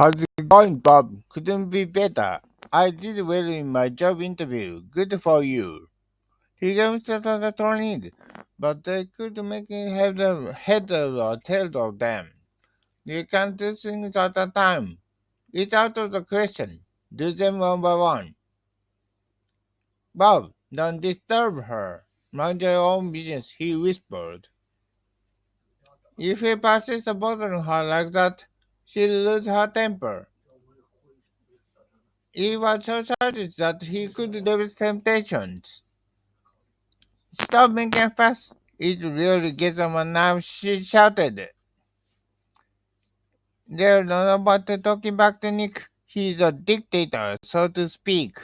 How's it going, Bob? Couldn't be better. I did well in my job interview. Good for you. He gave me the tornado, but they could make it have the head or tail of them. You can't do things at a time. It's out of the question. Do them one by one. Bob, don't disturb her. Mind your own business, he whispered. If he persists bothering her like that, she'll lose her temper. He was so childish that he could resist temptations. Stop making a fuss. It really gets on my nerves, she shouted. There's no about talking back to Nick. He's a dictator, so to speak.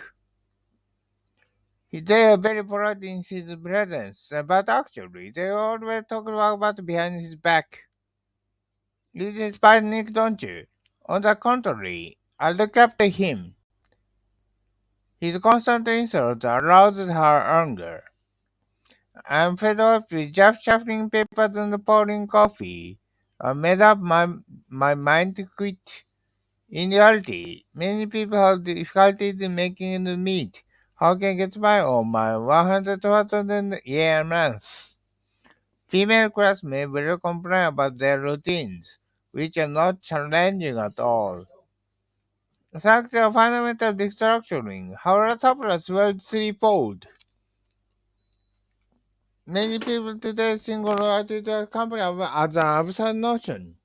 They are very polite in his presence, but actually, they always talk about behind his back. You despise Nick, don't you? On the contrary, I look up to him. His constant insults arouses her anger. I'm fed up with just shuffling papers and pouring coffee. I made up my mind to quit. In reality, many people have difficulties in making ends meet. How can I get by on my 100,000 year months? Female classmates will complain about their routines, which are not challenging at all. Thanks to fundamental restructuring, our surplus will threefold. Many people today single out to the company as an absurd notion.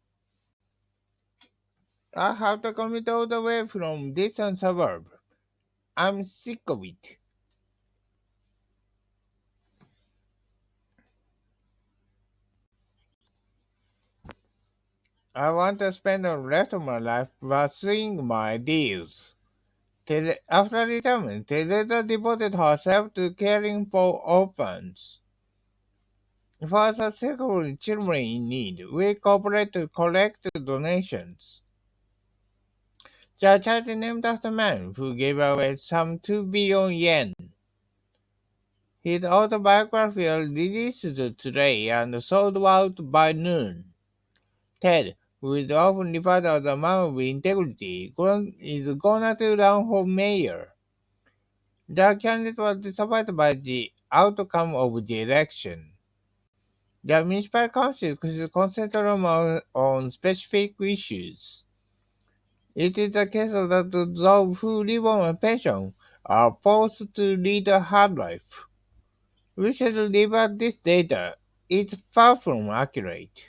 I have to commute all the way from distant suburb. I'm sick of it. I want to spend the rest of my life pursuing my ideals. After retirement, Teresa devoted herself to caring for orphans. For the sake of children in need, we cooperate to collect donations. The charity named after a man who gave away some 2 billion yen. His autobiography was released today and sold out by noon. Ted, who is often referred to as a man of integrity, is going to run for mayor. The candidate was disappointed by the outcome of the election. The municipal council should concentrate on specific issues. It is a case of that those who live on a pension are forced to lead a hard life. We should leave at this data. It's far from accurate.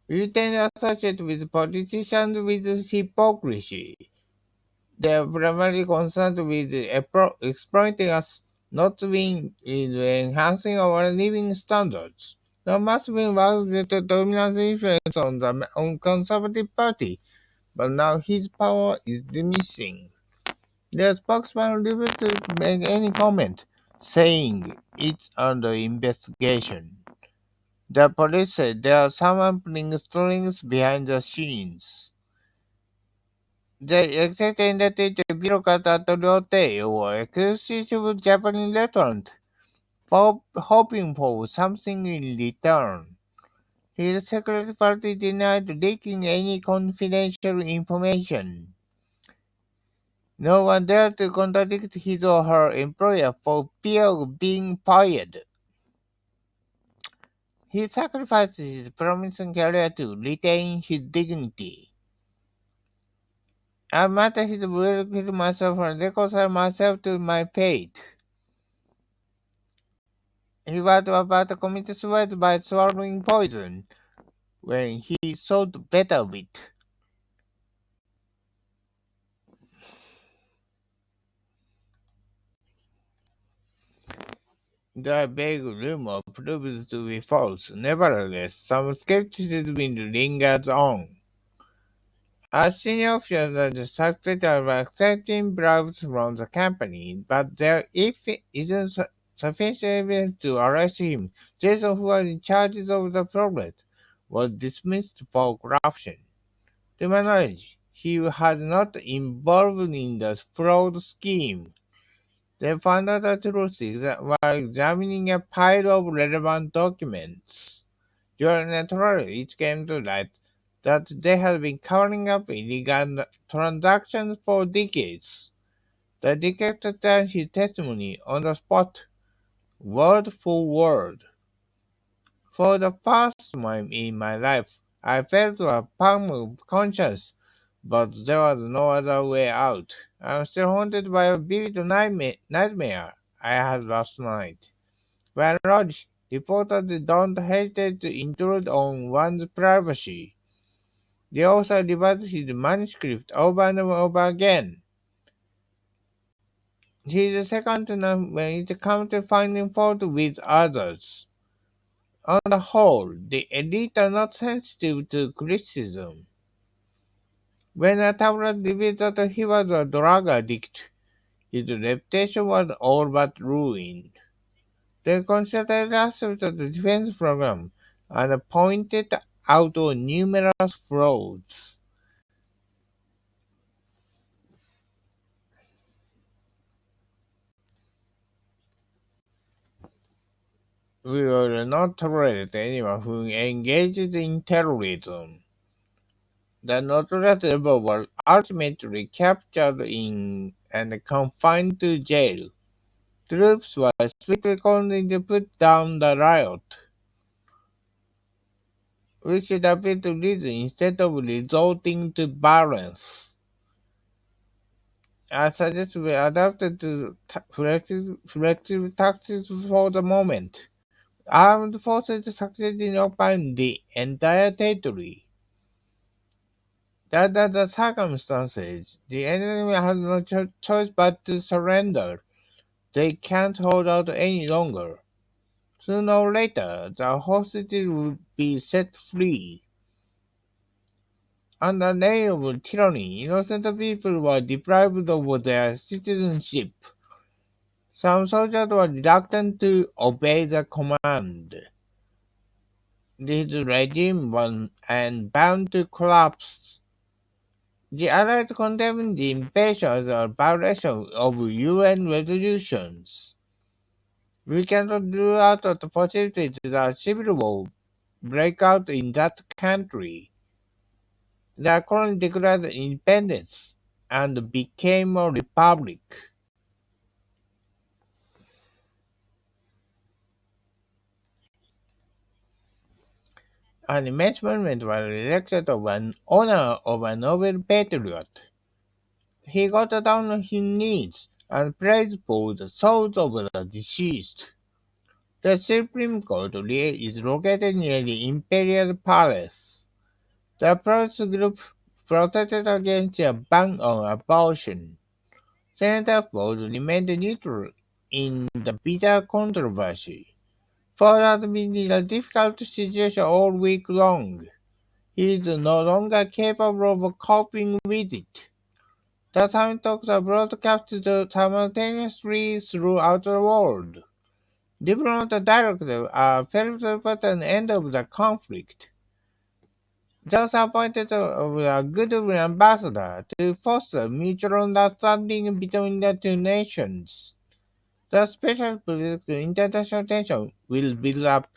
We tend to associate with politicians with hypocrisy. They are primarily concerned with exploiting us, not with enhancing our living standards. There must be a dominant influence on Conservative Party, but now his power is diminishing. The spokesman refused to make any comment, saying it's under investigation. The police said there are some pulling strings behind the scenes. They extended the bureaucrat at Lotte or exclusive Japanese restaurant, hoping for something in return. His secretary denied leaking any confidential information. No one dared to contradict his or her employer for fear of being fired. He sacrificed his promising career to retain his dignity. I might have will kill myself and reconcile myself to my fate. He was about to commit suicide by swallowing poison when he thought better of it. The vague rumor proved to be false. Nevertheless, some skepticism lingers on. A senior official is suspected of accepting bribes from the company, but there if isn't sufficient evidence to arrest him. Jason, who was in charge of the project, was dismissed for corruption. To my knowledge, he had not involved in the fraud scheme. They found out the truth while examining a pile of relevant documents. Naturally, it came to light that they had been covering up illegal transactions for decades. The detective turned his testimony on the spot, word for word. For the first time in my life, I felt a pang of conscience, but there was no other way out. I'm still haunted by a vivid nightmare I had last night. When Lodge reported don't hesitate to intrude on one's privacy. The author revised his manuscript over and over again. He is second to none when it comes to finding fault with others. On the whole, the elite are not sensitive to criticism. When a tabloid revealed that he was a drug addict, his reputation was all but ruined. They considered aspects of the defense program and pointed out numerous flaws. We will not tolerate anyone who engages in terrorism. The notorious rebel was ultimately captured in and confined to jail. Troops were swiftly called in to put down the riot, which it appeared to reason instead of resorting to violence. I suggest we adapt to flexible tactics for the moment. Armed forces succeeded in occupying the entire territory. Under the circumstances, the enemy has no choice but to surrender. They can't hold out any longer. Sooner or later, the hostages will be set free. Under the name of tyranny, innocent people were deprived of their citizenship. Some soldiers were reluctant to obey the command. This regime was and bound to collapse. The Allies condemned the invasion as a violation of UN resolutions. We cannot rule out the possibility that a civil war break out in that country. The colony declared independence and became a republic. An immense monument was erected of an honor of a noble patriot. He got down on his knees and prayed for the souls of the deceased. The Supreme Court is located near the Imperial Palace. The protest group protested against a ban on abortion. Senator Ford remained neutral in the bitter controversy. Ford had been in a difficult situation all week long. He is no longer capable of coping with it. The Time talks are broadcast simultaneously throughout the world. Diplomatic dialogue failed to put an end to the conflict. Thus appointed a goodwill ambassador to foster mutual understanding between the two nations. The special political international tension will build up.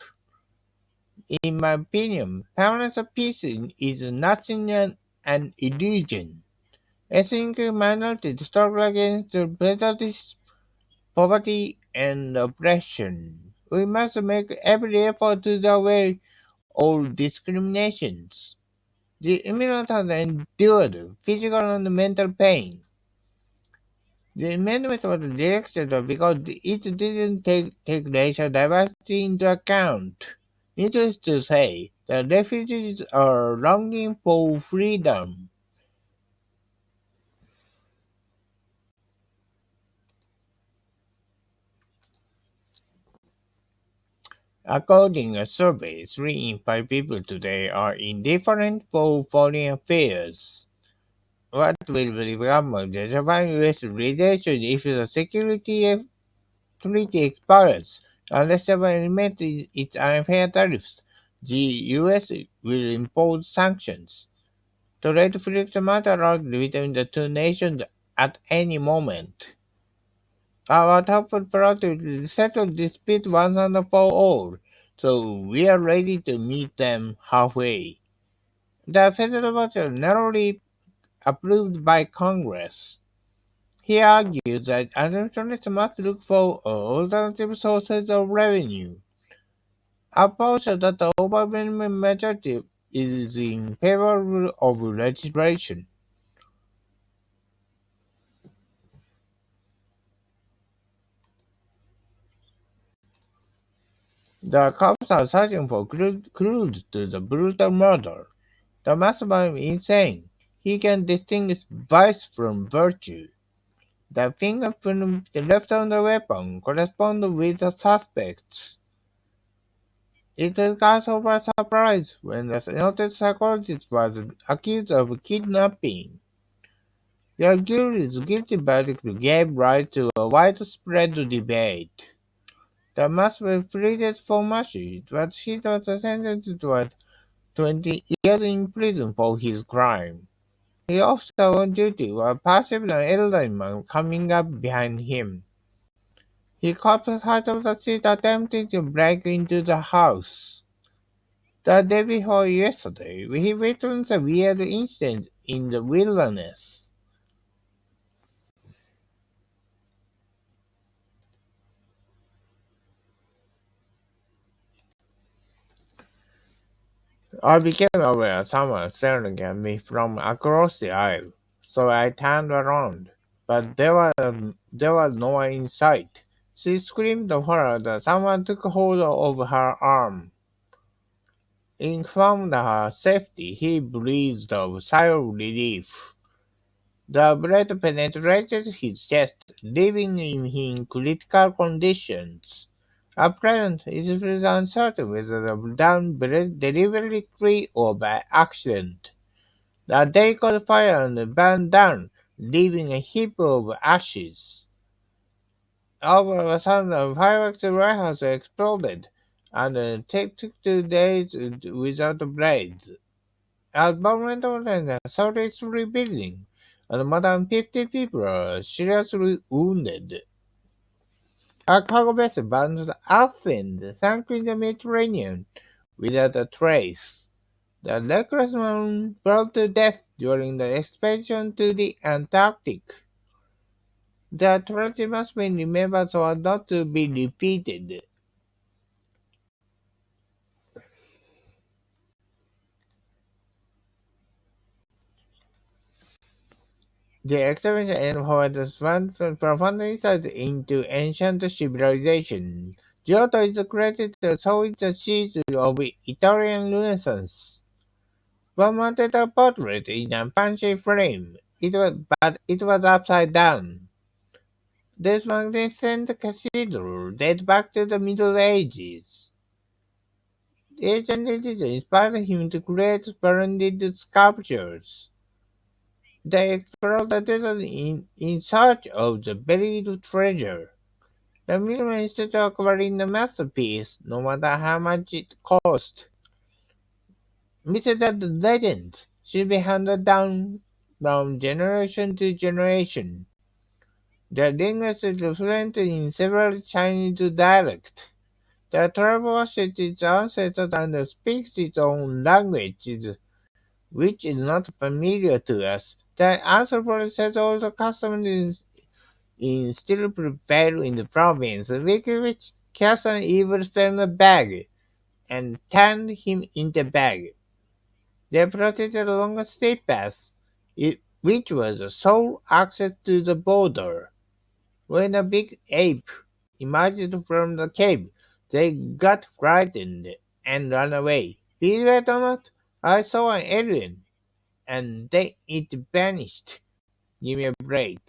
In my opinion, permanent peace is nothing an illusion. Ethnic minorities struggle against prejudice, poverty, and oppression. We must make every effort to away all discriminations. The immigrant has endured physical and mental pain. The amendment was rejected because it didn't take racial diversity into account. Needless to say, the refugees are longing for freedom. According to a survey, 3 in 5 people today are indifferent for foreign affairs. What will become of the Japan-US relation if the security treaty expires? Unless Japan limits its unfair tariffs, the US will impose sanctions. Trade frictions might arise between the two nations at any moment. Our top priority is to settle dispute once and for all, so we are ready to meet them halfway. The federal budget narrowly approved by Congress. He argued that administrators must look for alternative sources of revenue. A portion that the overwhelming majority is in favor of legislation. The cops are searching for clues to the brutal murder. The mastermind is insane. He can distinguish vice from virtue. The fingerprint left on the weapon corresponds with the suspect's. It took us by surprise when the noted psychologist was accused of kidnapping. The jury's guilty verdict gave rise to a widespread debate. The master pleaded for mercy, but he was sentenced to 20 years in prison for his crime. The officer on duty was perceived an elderly man coming up behind him. He caught sight of the seat attempting to break into the house. The day before yesterday, he witnessed a weird incident in the wilderness. I became aware someone staring at me from across the aisle, so I turned around. But there was no one in sight. She screamed of horror that someone took hold of her arm. Informed her safety, he breathed a sigh of relief. The bullet penetrated his chest, leaving him in critical conditions. Apparently, it was uncertain whether the down deliberately or by accident. They caught fire and burned down, leaving a heap of ashes. All of a sudden, a fireworks warehouse exploded, and took 2 days without blades. At moment of the Southeast rebuilding, and more than 50 people are seriously wounded. A cargo vessel bound to Athens sank in the Mediterranean without a trace. The reckless man brought to death during the expedition to the Antarctic. The tragedy must be remembered so as not to be repeated. The exhibition provides profound insight into ancient civilization. Giotto is credited to sowing the seeds of Italian Renaissance. One mounted a portrait in a fancy frame. But it was upside down. This magnificent cathedral dates back to the Middle Ages. Ancient legends inspired him to create splendid sculptures. They explore the desert in search of the buried treasure. The minimum is to acquiring the masterpiece, no matter how much it costs. Mr. That the legend should be handed down from generation to generation. The language is fluent in several Chinese dialects. The tribal state is unsettled and speaks its own language, which is not familiar to us. The anthropologist says all the customs still prevail in the province, which cast an evil spell on the bag and turned him into a bag. They protected along a steep path, which was the sole access to the border. When a big ape emerged from the cave, they got frightened and ran away. Believe it or not, I saw an alien, and then it vanished. Give me a break.